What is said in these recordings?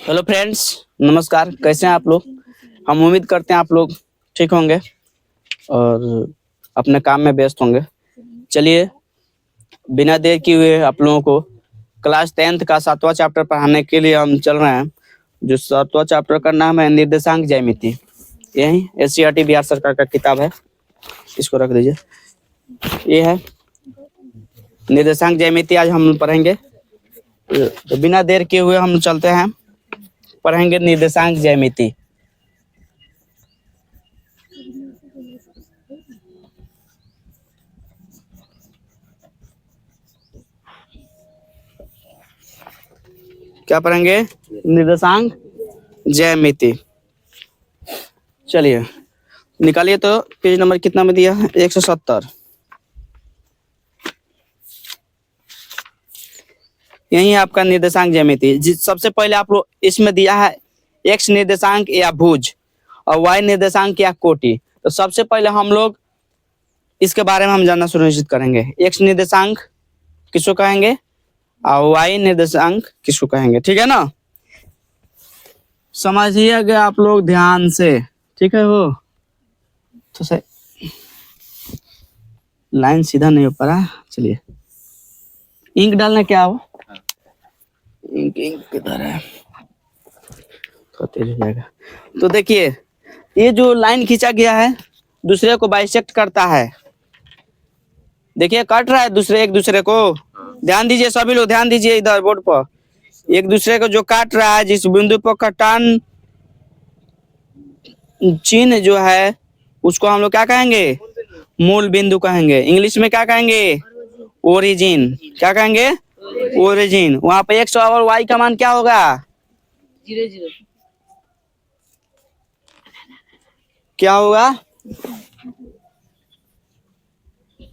Hello friends, नमस्कार। कैसे हैं आप लोग? हम उम्मीद करते हैं आप लोग ठीक होंगे और अपने काम में व्यस्त होंगे। चलिए बिना देर किए हुए आप लोगों को क्लास 10th का 7वां चैप्टर पढ़ाने के लिए हम चल रहे हैं। जो 7वां चैप्टर का नाम है निर्देशांक ज्यामिति। यही एससीईआरटी बिहार सरकार का किताब है, इसको रख दीजिए। ये है निर्देशांक ज्यामिति, आज हम पढ़ेंगे। तो बिना देर किए हुए हम चलते हैं, पढ़ेंगे निर्देशांक ज्यामिति। क्या पढ़ेंगे? निर्देशांक ज्यामिति। चलिए निकालिए, तो पेज नंबर कितना में दिया है? 170। यही है आपका निर्देशांक ज्यामिति। सबसे पहले आप लोग इसमें दिया है एक्स निर्देशांक या भुज और वाई निर्देशांक या कोटि। तो सबसे पहले हम लोग इसके बारे में हम जानना सुनिश्चित करेंगे। एक्स निर्देशांक किसको कहेंगे और वाई निर्देशांक किसको कहेंगे, ठीक है ना? समझिएगा आप लोग ध्यान से, ठीक है? वो तो सही लाइन सीधा नहीं हो पा रहा। चलिए इंक डालना क्या हो, इंक किधर है? तो तेज हो जाएगा। तो देखिए ये जो लाइन खींचा गया है दूसरे को बाइसेक्ट करता है। देखिए कट रहा है एक दूसरे को। ध्यान दीजिए सभी लोग, ध्यान दीजिए इधर बोर्ड पर। एक दूसरे को जो काट रहा है, जिस बिंदु पर कटान चिन्ह जो है उसको हम लोग क्या कहेंगे? मूल बिंदु कहेंगे। इंग्लिश में क्या कहेंगे? ओरिजिन। क्या कहेंगे? ओरिजिन। वहां पे एक्स और वाई का मान क्या होगा? 0 क्या होगा?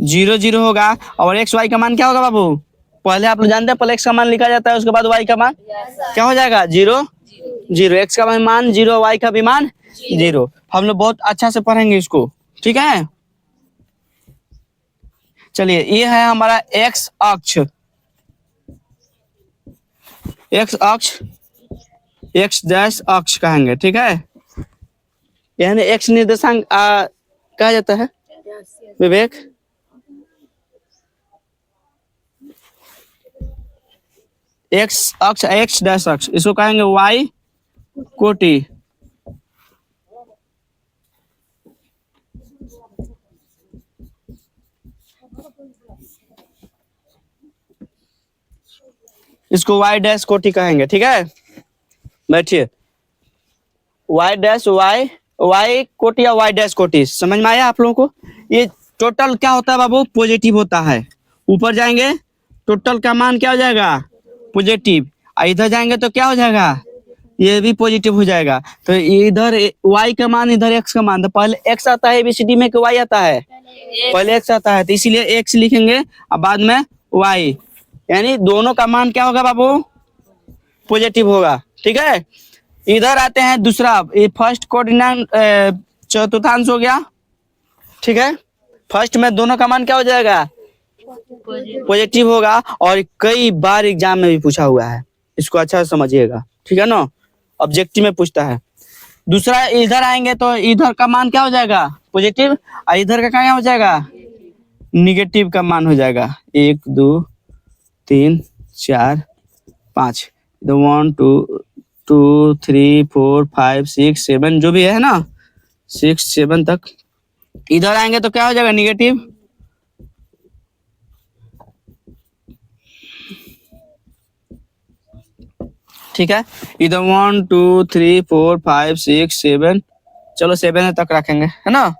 0 होगा। और एक्स वाई का मान क्या होगा बाबू? पहले आप लोग जानते हैं, पहले एक्स का मान लिखा जाता है, उसके बाद वाई का मान क्या हो जाएगा? 0। एक्स का मान 0, वाई का भी मान 0। हम लोग बहुत अच्छा से पढ़ेंगे इसको, ठीक है? चलिए ये है हमारा एक्स अक्ष। एक्स अक्ष एक्स डैश अक्ष कहेंगे, ठीक है? यानी एक्स निर्देशांक कहा जाता है विवेक। एक्स अक्ष एक्स डैश अक्ष, इसको कहेंगे वाई कोटि। इसको वाई डैश कोटि कहेंगे, ठीक है? बैठिए। वाई डैश वाई कोटि या वाई डैश कोटि, समझ में आया आप लोगों को? ये टोटल क्या होता है बाबू? पॉजिटिव होता है। ऊपर जाएंगे टोटल का मान क्या हो जाएगा? पॉजिटिव। इधर जाएंगे तो क्या हो जाएगा? ये भी पॉजिटिव हो जाएगा। तो इधर y का मान, इधर x का मान। तो पहले x आता है एबीसीडी में कि y आता है? पहले x आता है, तो इसीलिए x लिखेंगे और बाद में y। यानी दोनों का मान क्या होगा बाबू? पॉजिटिव होगा, ठीक है? इधर आते हैं दूसरा, ये फर्स्ट कोऑर्डिनेट चतुर्थांश हो गया, ठीक है? फर्स्ट में दोनों का मान क्या हो जाएगा? पॉजिटिव होगा। और कई बार एग्जाम में भी पूछा हुआ है, इसको अच्छा से समझिएगा, ठीक है ना? ऑब्जेक्टिव में पूछता है। दूसरा इधर आएंगे तो इधर का मान क्या हो जाएगा? पॉजिटिव। और इधर का क्या हो जाएगा? निगेटिव का मान हो जाएगा। 1 2 3 4 5, 1 2 2 3 4 5 6 7 जो भी है ना, 6 7 तक। इधर आएंगे तो क्या हो जाएगा? निगेटिव। ठीक है? इधर 1 2 3 4 5 6 7, चलो 7 तक रखेंगे, है ना?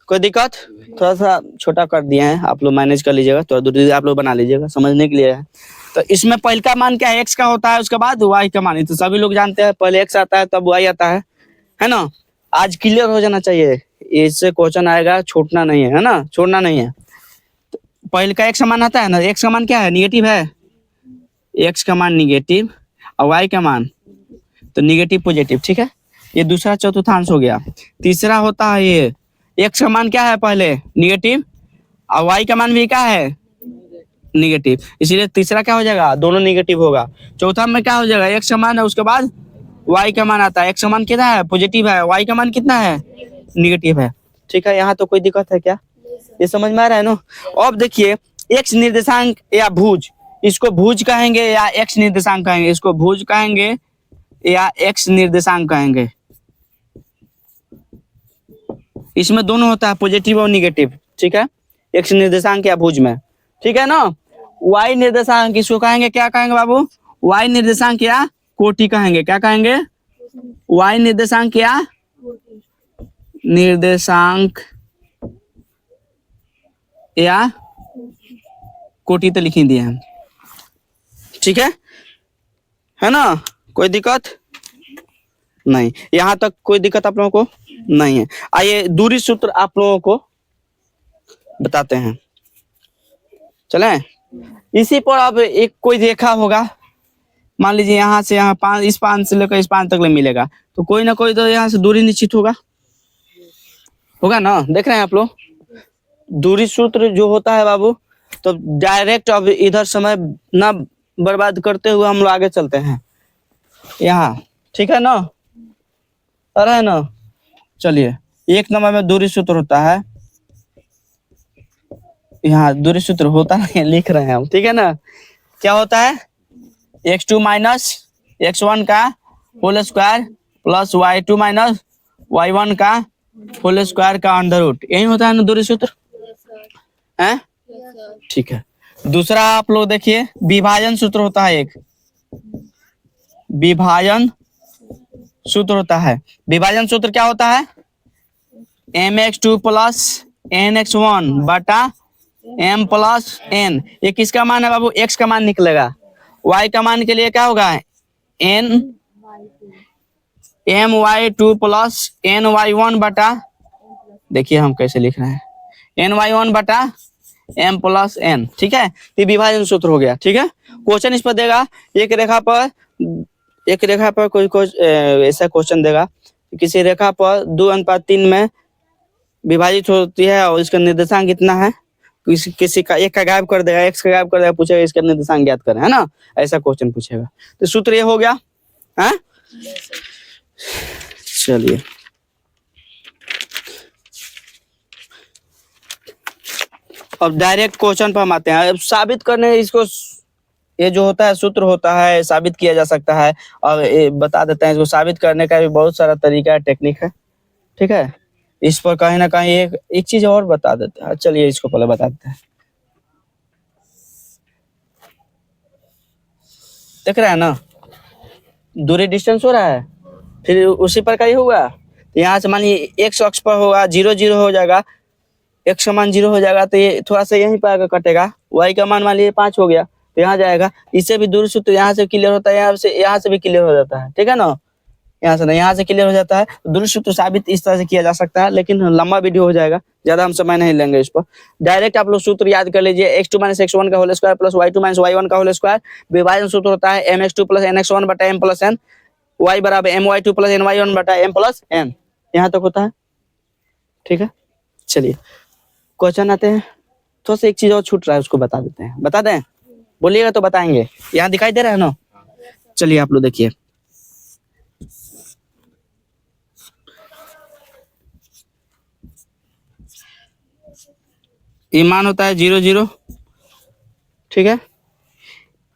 कोई दिक्कत? थोड़ा सा छोटा कर दिए हैं, आप लोग मैनेज कर लीजिएगा, थोड़ा दूर आप लोग बना लीजिएगा, समझने के लिए है। तो इसमें पहले का मान क्या है? एक्स का होता है, उसके बाद वाई का मान। तो सभी लोग जानते हैं पहले एक्स आता है तब वाई आता है ना? आज क्लियर हो जाना चाहिए, इससे क्वेश्चन आएगा, छूटना नहीं है ना? छोड़ना नहीं है। तो पहले का एक्स का मान आता है ना, एक्स का मान क्या है? निगेटिव है। एक्स का मान निगेटिव और वाई का मान तो निगेटिव पॉजिटिव, ठीक है? ये दूसरा चतुर्थांश हो गया। तीसरा होता है ये एक्स का मान क्या है? पहले निगेटिव और वाई का मान भी क्या है? निगेटिव, इसीलिए तीसरा क्या हो जाएगा, दोनों निगेटिव होगा। चौथा में क्या हो जाएगा, x का मान है, उसके बाद y का मान आता है। x का मान कितना है, पॉजिटिव है, y का मान कितना है, निगेटिव है। ठीक है, यहाँ तो कोई दिक्कत है क्या, ये समझ में आ रहा है ना। अब देखिए x निर्देशांक या भुज, इसको भुज कहेंगे या x निर्देशांक कहेंगे, इसको भुज कहेंगे या x निर्देशांक कहेंगे। इसमें दोनों होता है, पॉजिटिव और निगेटिव। ठीक है, x निर्देशांक या भुज में। ठीक है ना। y निर्देशांक इसको कहेंगे, क्या कहेंगे बाबू, y निर्देशांक या कोटि कहेंगे। क्या कहेंगे, y निर्देशांक या निर्देशांक या कोटि तो लिख ही दिए हैं। ठीक है ना, कोई दिक्कत नहीं, यहां तक कोई दिक्कत आप लोगों को नहीं है। आइए दूरी सूत्र आप लोगों को बताते हैं, चले। इसी पर अब एक कोई रेखा होगा, मान लीजिए यहाँ से यहाँ 5, इस 5 से लेकर इस 5 तक मिलेगा, तो कोई ना कोई तो यहाँ से दूरी निश्चित होगा ना। देख रहे हैं आप लोग, दूरी सूत्र जो होता है बाबू, तो डायरेक्ट अब इधर समय ना बर्बाद करते हुए हम लोग आगे चलते हैं यहाँ। ठीक है ना, अरे है ना। चलिए, 1 नंबर में दूरी सूत्र होता है, यहाँ दूरी सूत्र होता नहीं, लिख रहे हैं हम। ठीक है ना, क्या होता है, x2 माइनस x1 का whole square plus y2 minus y1 का होल स्क्वायर का अंडर रूट, यही होता है ना दूरी सूत्र है। ठीक है, दूसरा आप लोग देखिए, विभाजन सूत्र होता है एक, विभाजन सूत्र होता है। विभाजन सूत्र क्या होता है, mx2 प्लस nx1 बटा m प्लस n। ये किसका मान है बाबू, x का मान निकलेगा। y का मान के लिए क्या होगा, n my2 प्लस ny1 बटा, देखिए हम कैसे लिख रहे हैं, ny1 बटा m प्लस n। ठीक है, ये विभाजन सूत्र हो गया। ठीक है, क्वेश्चन इस पर देगा, एक रेखा पर कोई ऐसा क्वेश्चन देगा, किसी रेखा पर 2:3 में विभाजित होती है और इसका निर्देशांक कितना है, किसी का एक का गायब कर देगा, x का गायब कर देगा, पूछेगा इसका निर्देशांक ज्ञात करें, है ना, ऐसा क्वेश्चन पूछेगा। तो सूत्र ये हो गया है। चलिए, अब डायरेक्ट क्वेश्चन पर हम आते हैं। अब साबित करने इसको, ये जो होता है सूत्र होता है, साबित किया जा सकता है। और ये बता देते हैं, इसको साबित करने का भी बहुत सारा तरीका है, टेक्निक है। ठीक है, इस पर कहीं ना कहीं एक चीज और बता देते हैं। चलिए इसको पहले बता देते हैं। देख रहे हैं ना, दूरी डिस्टेंस हो रहा है, फिर उसी पर का ही होगा। तो यहाँ से मानिए x अक्ष पर होगा 0 0 हो जाएगा, x का मान 0 हो जाएगा, तो ये थोड़ा सा यहीं पर आगे कटेगा। y का मान मान लीजिए 5 हो गया, तो यहाँ जाएगा। इससे भी दूरी सूत्र यहाँ से क्लियर होता है, यहाँ से भी क्लियर हो जाता है। ठीक है ना, यहाँ से नहीं, यहाँ से क्लियर हो जाता है। दूरी सूत्र साबित इस तरह से किया जा सकता है, लेकिन लंबा वीडियो हो जाएगा, ज्यादा हम समय नहीं लेंगे इस पर। डायरेक्ट आप लोग सूत्र याद कर लीजिए, x2 माइनस x1 का whole square plus y2 minus y1 का होल स्क्वायर। विभाजन सूत्र होता है mx2 प्लस nx1 बटा m प्लस n, y बराबर my2 प्लस ny1 बटा m प्लस n। यहाँ तक होता है। ठीक है, चलिए क्वेश्चन आते हैं। थोड़ा सा एक चीज और छूट रहा है, उसको बता देते हैं। बता दें, बोलिएगा तो बताएंगे। यहाँ दिखाई दे रहा है ना, चलिए आप लोग देखिए। ये मान होता है 0 0। ठीक है,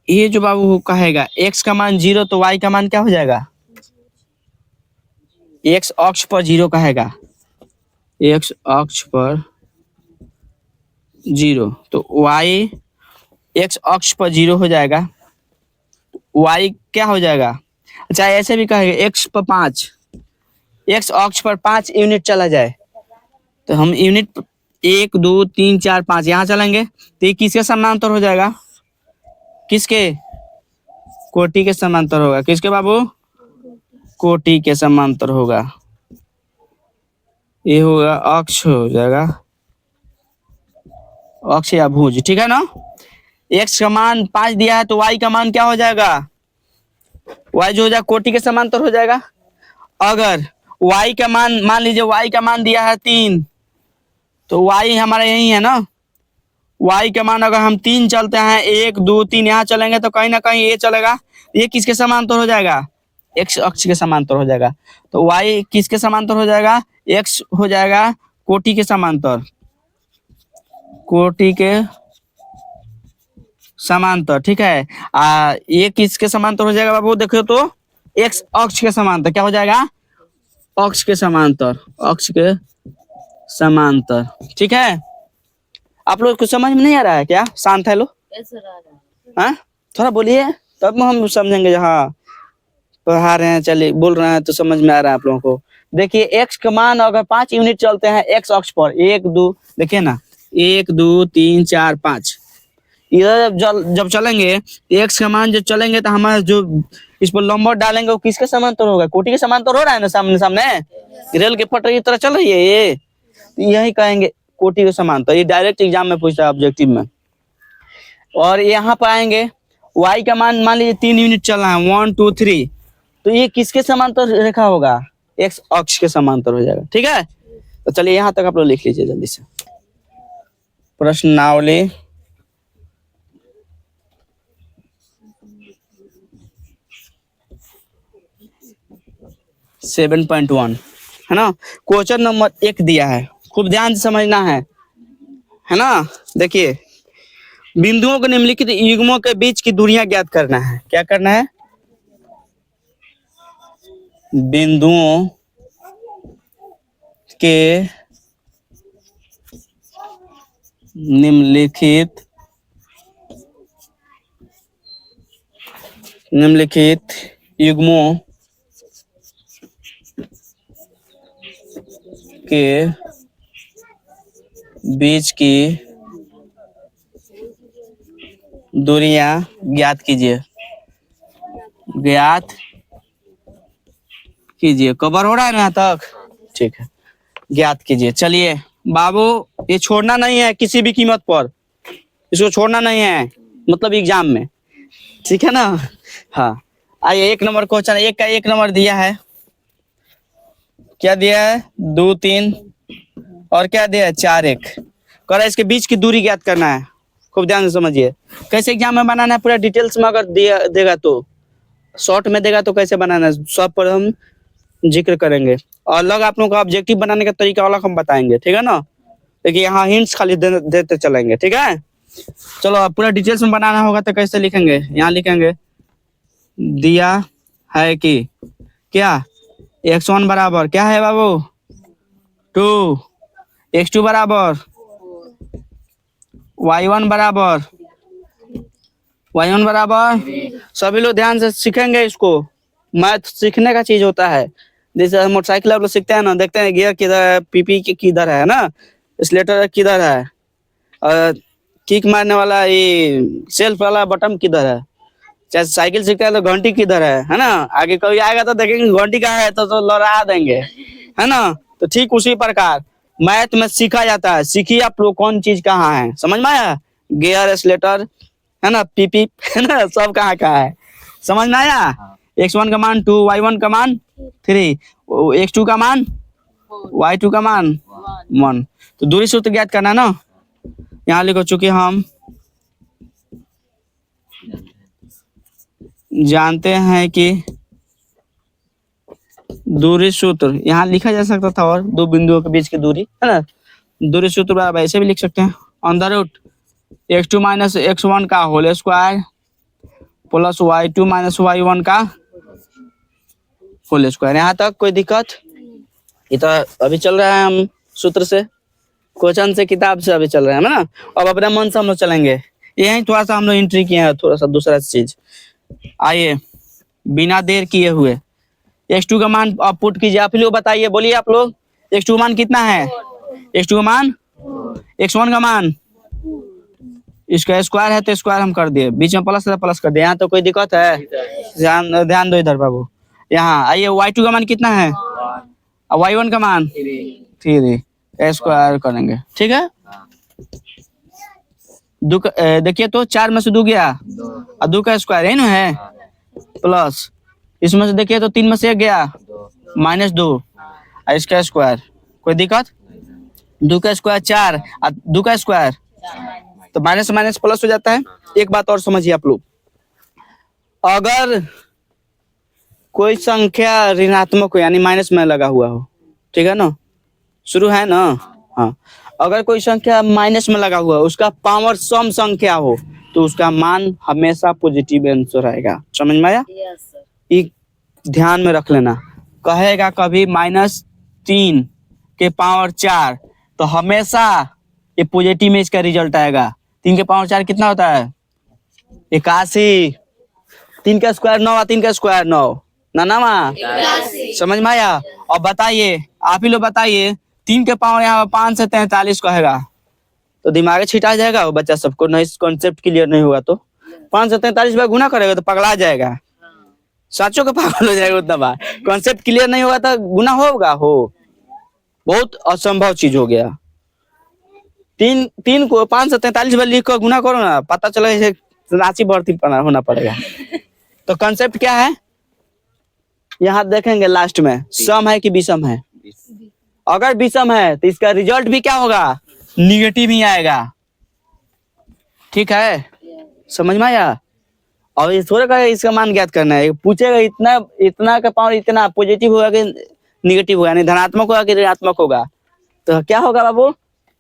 ये जो बाबू कहेगा x का मान 0, तो y का मान क्या हो जाएगा, x अक्ष पर 0 कहेगा, x अक्ष पर 0, तो y x अक्ष पर 0 हो जाएगा, y क्या हो जाएगा। अच्छा, ऐसे भी कहेगा x पर 5, x अक्ष पर 5 यूनिट चला जाए, तो हम यूनिट 1 2 3 4 5 यहाँ चलेंगे, तो ये किसके समांतर हो जाएगा, किसके, कोटि के समांतर होगा। किसके बाबू, कोटि के समांतर होगा। ये होगा अक्ष हो जाएगा, अक्ष या भुज। ठीक है ना, x का मान 5 दिया है, तो y का मान क्या हो जाएगा, y जो हो जाएगा कोटि के समांतर हो जाएगा। अगर y का मान, मान लीजिए y का मान दिया है 3, तो y हमारा यही है ना, y के मान अगर हम 3 चलते हैं, 1 2 3 यहाँ चलेंगे तो कहीं ना कहीं ये चलेगा, ये किसके समांतर हो जाएगा, x अक्ष के समांतर हो जाएगा। तो y किसके समांतर हो जाएगा, x हो जाएगा कोटि के समांतर, कोटि के समांतर, ठीक है। ये किसके समांतर हो जाएगा बाबू, देखो तो x अक्ष के समांतर, क्या हो जाएगा, अक्ष के समांतर, अक्ष के समांतर, ठीक है। आप लोग को समझ में नहीं आ रहा है क्या, शांत है लो, कैसे रहा है? हाँ थोड़ा बोलिए तब हम समझेंगे। हाँ पढ़ा रहे हैं, चलिए बोल रहे हैं तो समझ में आ रहा है आप लोगों को। देखिए x का मान अगर 5 यूनिट चलते हैं x अक्ष पर, 1 2, देखिए ना 1 2 3 4 5, इधर जब चलेंगे x का मान जब चलेंगे तो हमारा जो इस पर लंबर डालेंगे वो किसके समांतर होगा, कोटि के समांतर हो रहा है ना, सामने सामने रेल के पटरी की तरह चल रही है ये, तो यही कहेंगे कोटि के समांतर। ये डायरेक्ट एग्जाम में पूछता है ऑब्जेक्टिव में। और यहाँ पर आएंगे y का मान मान लीजिए 3 यूनिट चल रहा है, 1 2 3, तो ये किसके समांतर रेखा होगा, x अक्ष के समांतर हो जाएगा, ठीक है। तो चलिए यहाँ तक आप लोग लिख लीजिए जल्दी से प्रश्नावली 7.1 है ना। क्वेश्चन नंबर 1 दिया है, खूब ध्यान से समझना है ना। देखिए बिंदुओं को निम्नलिखित युग्मों के बीच की दूरियां ज्ञात करना है। क्या करना है, बिंदुओं के निम्नलिखित युग्मों के बीच की दूरियां ज्ञात कीजिए, कवर हो रहा है ना यहाँ तक, ठीक है, ज्ञात कीजिए। चलिए बाबू ये छोड़ना नहीं है किसी भी कीमत पर, इसको छोड़ना नहीं है, मतलब एग्जाम में, ठीक है ना। हाँ आइए 1 नंबर क्वेश्चन, 1 का 1 नंबर दिया है, क्या दिया है 2 3 और क्या दिया है 4 1, कह रहा है इसके बीच की दूरी ज्ञात करना है। खूब ध्यान से समझिए, कैसे एग्जाम में बनाना है पूरा डिटेल्स में, अगर देगा तो शॉर्ट में देगा तो कैसे बनाना है सब पर हम जिक्र करेंगे, और अलग आप लोगों का ऑब्जेक्टिव बनाने का तरीका अलग हम बताएंगे, ठीक है ना। देखिए यहाँ हिंट्स खाली देते चलेंगे, ठीक है। चलो अब पूरा डिटेल्स में बनाना होगा तो कैसे लिखेंगे, यहाँ लिखेंगे दिया है कि क्या x1 बराबर क्या है बाबू 2, x2 बराबर y1 बराबर सभी लोग ध्यान से सीखेंगे इसको, मैथ सीखने का चीज होता है। जैसे मोटरसाइकिल आप लोग सीखते हैं ना, देखते हैं गियर किधर है, पीपी किधर है ना, स्लेटर किधर है, और किक मारने वाला ये सेल्फ वाला बटन किधर है, चाहे साइकिल सीखते हैं तो घंटी किधर है ना। आगे कोई आएगा तो देखेंगे घंटी कहाँ है तो लड़ा देंगे, है ना। तो ठीक उसी प्रकार मैथ में सीखा जाता है, सीखिए आप लोग कौन चीज कहाँ है, समझ में आया, गियर स्लेटर है ना, पीपी है ना, सब कहाँ कहाँ है, समझ में आया। x1 का मान 2, y1 का मान 3, x2 का मान y2 का मान 1, तो दूरी सूत्र ज्ञात करना ना। यहाँ लिखो चूंकि हम जानते हैं कि दूरी सूत्र, यहाँ लिखा जा सकता था और दो बिंदुओं के बीच की दूरी है ना, दूरी सूत्र बराबर ऐसे भी लिख सकते हैं, under root x2 minus x1 का whole square plus y2 minus y1 का होल स्क्वायर। यहाँ तक कोई दिक्कत, ये तो अभी चल रहा है हम सूत्र से, क्वेश्चन से, किताब से अभी चल रहे हैं ना। अब अपने मन से हम लोग चलेंगे, यही थोड़ा सा हम लोग एंट्री किए हैं, थोड़ा सा दूसरा चीज। आइए बिना देर किए हुए x2 का मान आप पुट कीजिए, आप लोग बताइए, बोलिए आप लोग x2 का मान कितना है, x2 का मान, x1 का मान, इसका स्क्वायर है तो स्क्वायर हम कर दिए, बीच में प्लस है तो प्लस कर दिए। यहाँ तो कोई दिक्कत है, ध्यान दो इधर बाबू। यहाँ आइए y2 का मान कितना है, और y1 का मान 3, स्क्वायर करेंगे, ठीक है। देखिए तो 4 में से 2 गया और 2 का स्क्वायर है ना, है प्लस, इसमें से देखिए तो 3 में से 1 गया -2 और इसका स्क्वायर, कोई दिक्कत, 2 का स्क्वायर 4 और 2 का स्क्वायर तो माइनस माइनस प्लस हो जाता है। एक बात और समझिए आप लोग, अगर कोई संख्या ऋणात्मक हो यानी माइनस में लगा हुआ हो, ठीक है ना, शुरू है ना, हाँ, अगर कोई संख्या माइनस में लगा हुआ है, उसका पावर सम संख्या हो, तो उसका मान हमेशा पॉजिटिव आंसर आएगा। समझ में आया? Yes sir. ये ध्यान में रख लेना। कहेगा कभी -3 के पावर 4, तो हमेशा ये पॉजिटिव में इसका रिजल्ट आएगा। 3 के पावर 4 कितना होता है? 81। 3 का स्क्वायर 9 और 3 का स्क्वायर 9 ना माँ, समझ में आया? और बताइए, आप ही लोग बताइए, 3 के पावर यहाँ 5 से 43 कहेगा तो दिमाग छिटा जाएगा वो बच्चा सबको, नहीं कॉन्सेप्ट क्लियर नहीं होगा तो 5 से 43 बार गुना करेगा तो पगला जाएगा, साचो का पागल हो जाएगा उतना बार। कॉन्सेप्ट क्लियर नहीं होगा तो गुना होगा, हो बहुत असंभव चीज हो गया। 3 को 5 से 43 बार लिख कर गुना करो ना, पता चला इसे राशि भर्ती होना पड़ेगा। तो कॉन्सेप्ट क्या है यहाँ देखेंगे लास्ट में, सम है कि विषम है। अगर विषम है तो इसका रिजल्ट भी क्या होगा? निगेटिव ही आएगा। ठीक है, समझ में आया? और ये थोड़ा का इसका मान ज्ञात करना है, पूछेगा इतना इतना का पावर इतना पॉजिटिव होगा कि निगेटिव होगा, यानी धनात्मक होगा कि ऋणात्मक होगा। तो क्या होगा बाबू?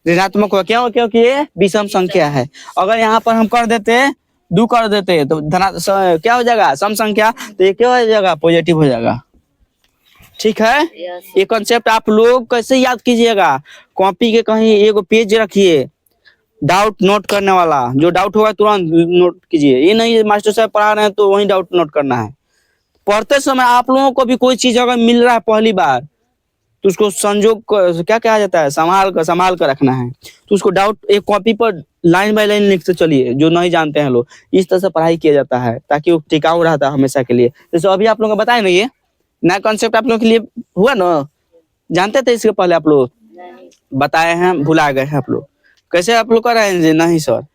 ऋणात्मक होगा। क्यों? क्योंकि ये विषम संख्या है। अगर यहाँ पर हम कर देते 2 कर देते तो क्या हो जाएगा? सम संख्या, तो ये क्या हो जाएगा? पॉजिटिव हो जाएगा। ठीक है, यस ये कॉन्सेप्ट आप लोग कैसे याद कीजिएगा? कॉपी के कहीं एक पेज रखिए, डाउट नोट करने वाला, जो डाउट होगा तुरंत नोट कीजिए। ये नहीं मास्टर साहब पढ़ा रहे हैं तो वही डाउट नोट करना है। पढ़ते समय आप लोगों को भी कोई चीज अगर मिल रहा है पहली बार तो उसको संजोग क्या कहा जाता है, संभाल कर रखना है। तो उसको डाउट एक कॉपी पर लाइन बाय लाइन लिखते चलिए, जो नहीं जानते हैं लोग। इस तरह से पढ़ाई किया जाता है ताकि वो टिकाऊ रहता है हमेशा के लिए। जैसे अभी आप लोगों को बताए ना, ये नया कॉन्सेप्ट आप लोगों के लिए हुआ ना, जानते थे इसके पहले आप लोग? बताए हैं, भुला गए हैं आप लोग। कैसे आप लोग कर रहे हैं? नहीं सर,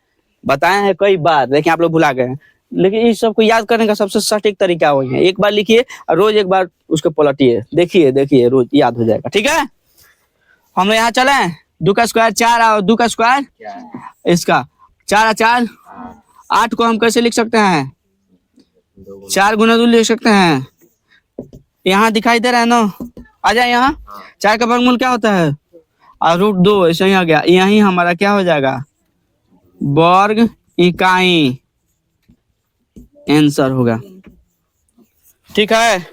बताए हैं कई बार, लेकिन आप लोग भुला गए हैं। लेकिन इस सबको याद करने का सबसे सटीक तरीका वही है, एक बार लिखिए और रोज एक बार उसको पलटिए, देखिए रोज याद हो जाएगा। ठीक है, हम यहाँ चले। 2 का स्क्वायर 4 और 2 का स्क्वायर इसका 4 और 4 8 को हम कैसे लिख सकते हैं? 4 गुना 2 लिख सकते हैं। यहाँ दिखाई दे रहा है ना, आ जाए यहाँ। 4 का वर्गमूल क्या होता है? और √2 ऐसे ही आ गया। यही हमारा क्या हो जाएगा? वर्ग इकाई आंसर होगा। ठीक है,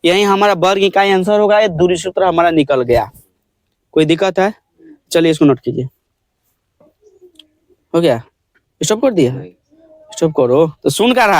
यही हमारा वर्ग इकाई आंसर होगा। ये दूरी सूत्र हमारा निकल गया। कोई दिक्कत है? चलिए इसको नोट कीजिए। हो गया? स्टॉप कर दिया? स्टॉप करो तो सुन कर रहा